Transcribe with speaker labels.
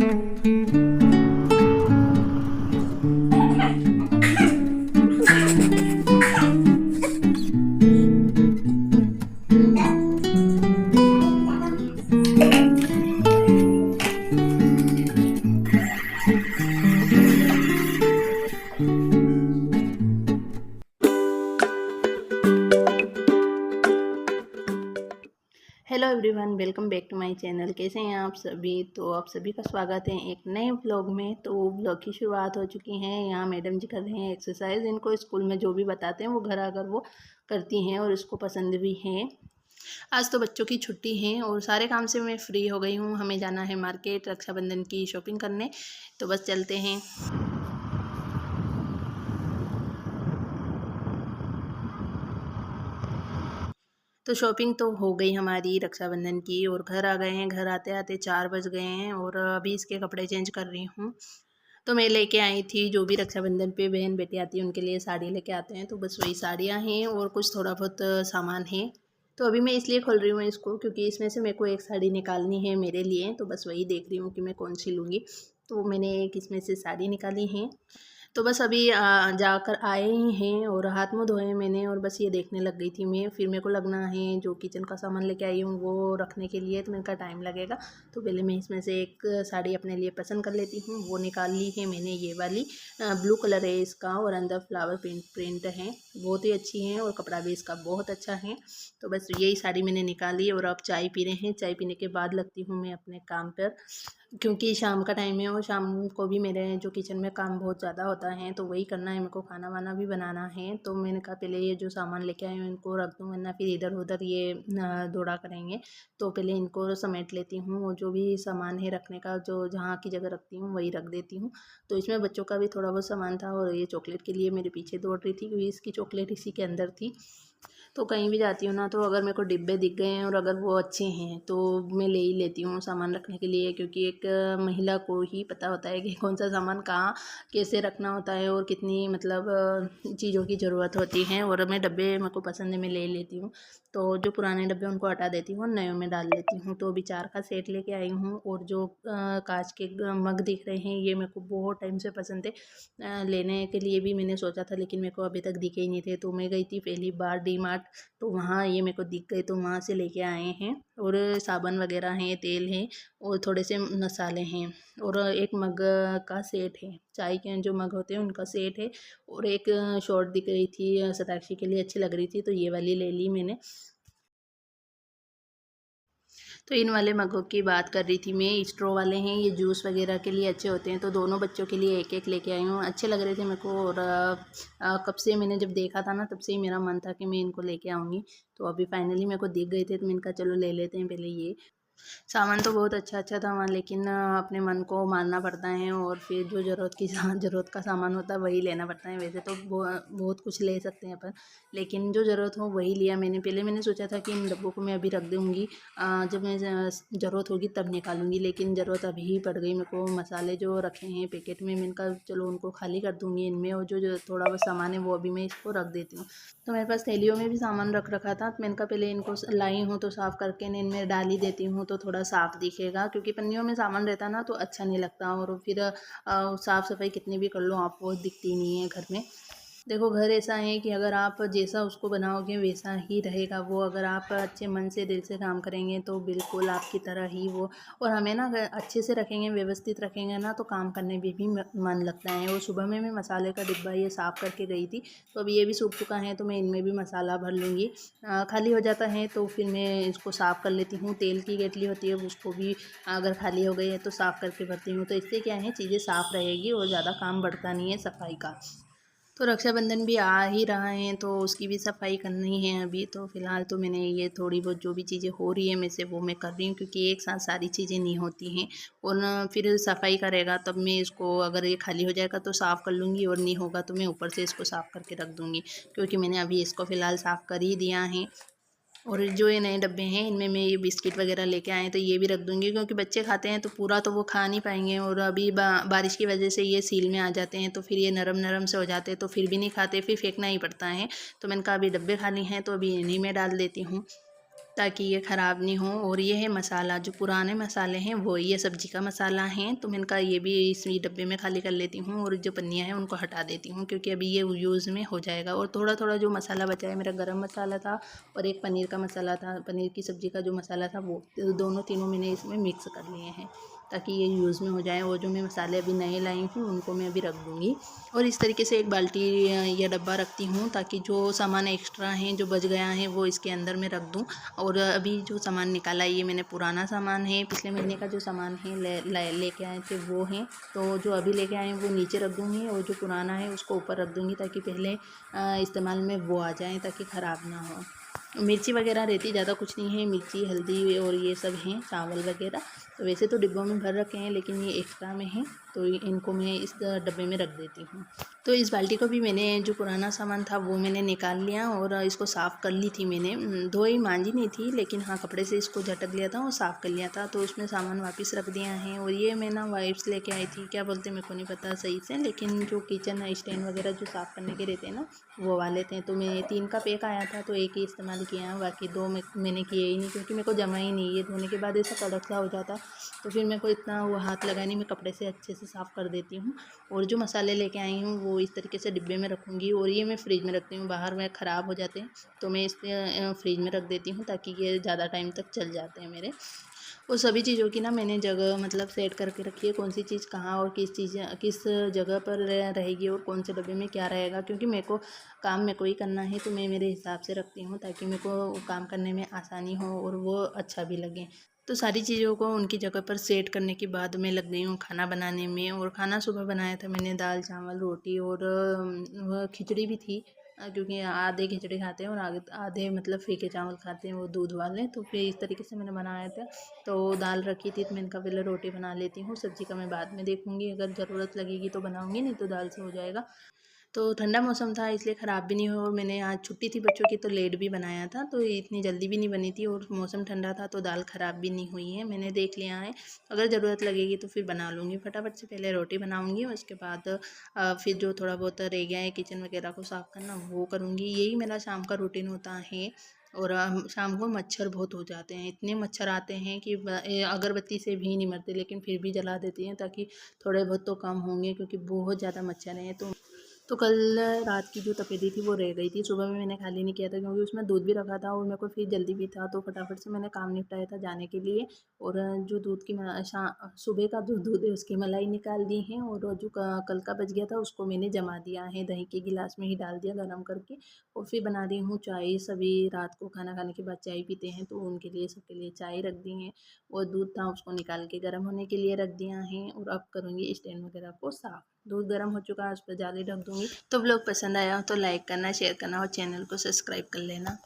Speaker 1: Hello everyone, welcome back to my channel. कैसे हैं आप सभी? तो आप सभी का स्वागत है एक नए व्लॉग में। तो व्लॉग की शुरुआत हो चुकी है। यहाँ मैडम जी कर रहे हैं एक्सरसाइज। इनको स्कूल में जो भी बताते हैं वो घर आकर वो करती हैं और इसको पसंद भी है। आज तो बच्चों की छुट्टी है और सारे काम से मैं फ्री हो गई हूँ। हमें जाना है मार्केट रक्षाबंधन की शॉपिंग करने, तो बस चलते हैं। तो शॉपिंग तो हो गई हमारी रक्षाबंधन की और घर आ गए हैं। घर आते आते 4 बज गए हैं और अभी इसके कपड़े चेंज कर रही हूँ। तो मैं लेके आई थी, जो भी रक्षाबंधन पे बहन बेटी आती है उनके लिए साड़ी लेके आते हैं, तो बस वही साड़ियाँ हैं और कुछ थोड़ा बहुत सामान है। तो अभी मैं इसलिए खोल रही हूँ इसको क्योंकि इसमें से मेरे को एक साड़ी निकालनी है मेरे लिए, तो बस वही देख रही हूँ कि मैं कौन सी लूँगी। तो मैंने एक इसमें से साड़ी निकाली है। तो बस अभी जाकर आए ही हैं और हाथ मुँह धोए मैंने और बस ये देखने लग गई थी मैं। फिर मेरे को लगना है जो किचन का सामान लेके आई हूँ वो रखने के लिए, तो मेरे का टाइम लगेगा। तो पहले मैं इसमें से एक साड़ी अपने लिए पसंद कर लेती हूँ। वो निकाल ली है मैंने, ये वाली ब्लू कलर है इसका और अंदर फ्लावर प्रिंट है। बहुत ही अच्छी है और कपड़ा भी इसका बहुत अच्छा है। तो बस यही साड़ी मैंने निकाली और अब चाय पी रहे हैं। चाय पीने के बाद लगती हूँ मैं अपने काम पर, क्योंकि शाम का टाइम है और शाम को भी मेरे जो किचन में काम बहुत ज़्यादा होता है, तो वही करना है मेरे को। खाना वाना भी बनाना है। तो मैंने कहा पहले ये जो सामान लेके आई हूँ इनको रख दूँ, वरना फिर इधर उधर ये दौड़ा करेंगे। तो पहले इनको समेट लेती हूँ और जो भी सामान है रखने का, जो जहाँ की जगह रखती हूँ वही रख देती हूँ। तो इसमें बच्चों का भी थोड़ा बहुत सामान था और ये चॉकलेट के लिए मेरे पीछे दौड़ रही थी क्योंकि इसकी चॉकलेट इसी के अंदर थी। तो कहीं भी जाती हूँ ना, तो अगर मेरे को डिब्बे दिख गए हैं और अगर वो अच्छे हैं तो मैं ले ही लेती हूँ सामान रखने के लिए, क्योंकि एक महिला को ही पता होता है कि कौन सा सामान कहाँ कैसे रखना होता है और कितनी मतलब चीज़ों की ज़रूरत होती है। और मैं डब्बे मेरे को पसंद है, मैं ले लेती हूँ। तो जो पुराने डब्बे उनको हटा देती हूँ और नए में डाल लेती हूँ। तो अभी 4 का सेट लेके आई हूँ और जो कांच के मग दिख रहे हैं ये मेरे को बहुत टाइम से पसंद है। लेने के लिए भी मैंने सोचा था लेकिन मेरे को अभी तक दिखे ही नहीं थे। तो मैं गई थी पहली बार डी मार्ट, तो वहाँ ये मेरे को दिख गए, तो वहाँ से लेके आए हैं। और साबुन वगैरह हैं, तेल है और थोड़े से मसाले हैं और एक मग का सेट है। चाय के जो मग होते हैं उनका सेट है। और एक शॉर्ट दिख रही थी शताक्षी के लिए, अच्छी लग रही थी, तो ये वाली ले ली मैंने। तो इन वाले मगों की बात कर रही थी मैं। स्ट्रॉ वाले हैं, ये जूस वगैरह के लिए अच्छे होते हैं। तो दोनों बच्चों के लिए एक एक लेके आई हूँ। अच्छे लग रहे थे मेरे को और कब से मैंने जब देखा था ना तब से ही मेरा मन था कि मैं इनको लेके आऊँगी। तो अभी फाइनली मेरे को दिख गए थे, तो मैंने कहा चलो ले लेते हैं पहले ये। सामान तो बहुत अच्छा अच्छा था वहाँ, लेकिन अपने मन को मारना पड़ता है और फिर जो ज़रूरत का सामान होता है वही लेना पड़ता है। वैसे तो बहुत कुछ ले सकते हैं अपन, लेकिन जो ज़रूरत हो वही लिया मैंने। पहले मैंने सोचा था कि इन डब्बों को मैं अभी रख दूँगी, जब मैं ज़रूरत होगी तब निकालूंगी, लेकिन ज़रूरत अभी ही पड़ गई मेरे को। मसाले जो रखे हैं पैकेट में, मैंने कहा चलो उनको खाली कर दूँगी इनमें, और जो थोड़ा बहुत सामान है वो अभी मैं इसको रख देती हूँ। तो मेरे पास थैलियों में भी सामान रख रखा था, तो मैंने कहा पहले इनको लाई हूँ तो साफ़ करके इनमें डाल ही देती हूँ, तो थोड़ा साफ़ दिखेगा। क्योंकि पन्नियों में सामान रहता ना तो अच्छा नहीं लगता, और फिर साफ़ सफाई कितनी भी कर लो आपको दिखती नहीं है घर में। देखो घर ऐसा है कि अगर आप जैसा उसको बनाओगे वैसा ही रहेगा वो। अगर आप अच्छे मन से दिल से काम करेंगे तो बिल्कुल आपकी तरह ही वो। और हमें ना अगर अच्छे से रखेंगे, व्यवस्थित रखेंगे ना, तो काम करने में भी मन लगता है। और सुबह में मैं मसाले का डिब्बा ये साफ़ करके गई थी, तो अभी ये भी सूख चुका है, तो मैं इनमें भी मसाला भर लूँगी। खाली हो जाता है तो फिर मैं इसको साफ़ कर लेती हूँ। तेल की केतली होती है उसको भी अगर खाली हो गई है तो साफ़ करके भरती हूँ। तो इससे क्या है, चीज़ें साफ़ रहेगी और ज़्यादा काम बढ़ता नहीं है सफाई का। तो रक्षाबंधन भी आ ही रहा है तो उसकी भी सफाई करनी है अभी। तो फ़िलहाल तो मैंने ये थोड़ी बहुत जो भी चीज़ें हो रही है मैं से वो मैं कर रही हूँ, क्योंकि एक साथ सारी चीज़ें नहीं होती हैं। और ना फिर सफाई करेगा तब मैं इसको, अगर ये खाली हो जाएगा तो साफ़ कर लूँगी, और नहीं होगा तो मैं ऊपर से इसको साफ़ करके रख दूँगी। क्योंकि मैंने अभी इसको फ़िलहाल साफ़ कर ही दिया है। और जो ये नए डब्बे हैं इनमें मैं ये बिस्किट वगैरह लेके आए तो ये भी रख दूँगी, क्योंकि बच्चे खाते हैं तो पूरा तो वो खा नहीं पाएंगे। और अभी बारिश की वजह से ये सील में आ जाते हैं, तो फिर ये नरम नरम से हो जाते हैं, तो फिर भी नहीं खाते, फिर फेंकना ही पड़ता है। तो मैंने कहा अभी डब्बे खाली हैं तो अभी इन्हीं में डाल देती हूँ। ताकि ये ख़राब नहीं हो। और ये है मसाला, जो पुराने मसाले हैं वो ये सब्ज़ी का मसाला है, तो मैंने कहा ये भी इसी डब्बे में खाली कर लेती हूँ और जो पन्नियाँ हैं उनको हटा देती हूँ, क्योंकि अभी ये यूज़ में हो जाएगा। और थोड़ा थोड़ा जो मसाला बचा है, मेरा गरम मसाला था और एक पनीर का मसाला था, पनीर की सब्ज़ी का जो मसाला था वो दोनों तीनों मैंने इसमें मिक्स कर लिए हैं ताकि ये यूज़ में हो जाए। और जो मैं मसाले अभी नए लाई हूँ उनको मैं अभी रख दूँगी। और इस तरीके से एक बाल्टी या डब्बा रखती हूँ ताकि जो सामान एक्स्ट्रा हैं, जो बच गया है, वो इसके अंदर मैं रख दूँ। और अभी जो सामान निकाला ये मैंने पुराना सामान है, पिछले महीने का जो सामान है लेके आए थे वो है, तो जो अभी लेके आए हैं वो नीचे रख दूँगी और जो पुराना है उसको ऊपर रख दूँगी ताकि पहले इस्तेमाल में वो आ जाए, ताकि ख़राब ना हो। मिर्ची वगैरह रहती ज़्यादा कुछ नहीं है, मिर्ची हल्दी और ये सब हैं, चावल वगैरह। तो वैसे तो डिब्बों में भर रखे हैं, लेकिन ये एक्स्ट्रा में है तो इनको मैं इस डब्बे में रख देती हूँ। तो इस बाल्टी को भी मैंने, जो पुराना सामान था वो मैंने निकाल लिया और इसको साफ़ कर ली थी मैंने। धोई मांजी नहीं थी, लेकिन हाँ कपड़े से इसको झटक लिया था और साफ़ कर लिया था। तो उसमें सामान वापस रख दिया है। और ये मैं ना वाइप्स लेके आई थी, क्या बोलते मेरे को नहीं पता सही से, लेकिन जो किचन स्टैंड वगैरह जो साफ़ करने के रहते हैं ना, वो वाले थे। तो मैं 3 का पैक आया था तो एक ही इस्तेमाल किया, बाकी 2 मैंने किए ही नहीं, क्योंकि मेरे को जमा ही नहीं। ये धोने के बाद ऐसा कड़क सा हो जाता, तो फिर मेरे को इतना वो हाथ लगा नहीं, मैं कपड़े से अच्छे से साफ़ कर देती हूँ। और जो मसाले लेके आई हूँ वो इस तरीके से डिब्बे में रखूँगी और ये मैं फ्रिज में रखती हूँ, बाहर में ख़राब हो जाते हैं तो मैं इसे फ्रिज में रख देती हूँ ताकि ये ज़्यादा टाइम तक चल जाते हैं मेरे। और सभी चीज़ों की ना मैंने जगह मतलब सेट करके रखी है, कौन सी चीज़ कहाँ और किस जगह पर रहेगी और कौन से डब्बे में क्या रहेगा, क्योंकि मेरे को काम मेरे को ही करना है तो मैं मेरे हिसाब से रखती हूँ ताकि मेरे को काम करने में आसानी हो और वो अच्छा भी लगे। तो सारी चीज़ों को उनकी जगह पर सेट करने के बाद मैं लग गई हूँ खाना बनाने में। और खाना सुबह बनाया था मैंने, दाल चावल रोटी और वह खिचड़ी भी थी, क्योंकि आधे खिचड़ी खाते हैं और आगे आधे मतलब फीके चावल खाते हैं वो दूध वाले। तो फिर इस तरीके से मैंने बनाया था। तो दाल रखी थी तो मैंने कहा पहले रोटी बना लेती हूँ, सब्ज़ी का मैं बाद में देखूँगी, अगर ज़रूरत लगेगी तो बनाऊँगी, नहीं तो दाल से हो जाएगा। तो ठंडा मौसम था इसलिए ख़राब भी नहीं हुआ। और मैंने आज छुट्टी थी बच्चों की तो लेट भी बनाया था, तो इतनी जल्दी भी नहीं बनी थी और मौसम ठंडा था तो दाल ख़राब भी नहीं हुई है, मैंने देख लिया है। अगर ज़रूरत लगेगी तो फिर बना लूँगी, फटाफट से पहले रोटी बनाऊँगी और उसके बाद फिर जो थोड़ा बहुत रह गया है किचन वगैरह को साफ़ करना वो करूँगी। यही मेरा शाम का रूटीन होता है। और शाम को मच्छर बहुत हो जाते हैं, इतने मच्छर आते हैं कि अगरबत्ती से भी नहीं मरते, लेकिन फिर भी जला देती हैं ताकि थोड़े बहुत तो कम होंगे, क्योंकि बहुत ज़्यादा मच्छर हैं। तो कल रात की जो तपेदी थी वो रह गई थी, सुबह में मैंने खाली नहीं किया था क्योंकि उसमें दूध भी रखा था और मेरे को फिर जल्दी भी था, तो फटाफट से मैंने काम निपटाया था जाने के लिए। और जो दूध की सुबह का जो दूध है उसकी मलाई निकाल दी है और जो कल का बच गया था उसको मैंने जमा दिया है, दही के गिलास में ही डाल दिया गर्म करके। और फिर बना रही हूँ चाय, सभी रात को खाना खाने के बाद चाय पीते हैं तो उनके लिए सबके लिए चाय रख दी है। और दूध था उसको निकाल के गर्म होने के लिए रख दिया है और अब करूँगी स्टैंड वगैरह को साफ़। दूध गर्म हो चुका है, उस पर जाली ढक दूँगी। तो व्लॉग पसंद आया हो तो लाइक करना, शेयर करना और चैनल को सब्सक्राइब कर लेना।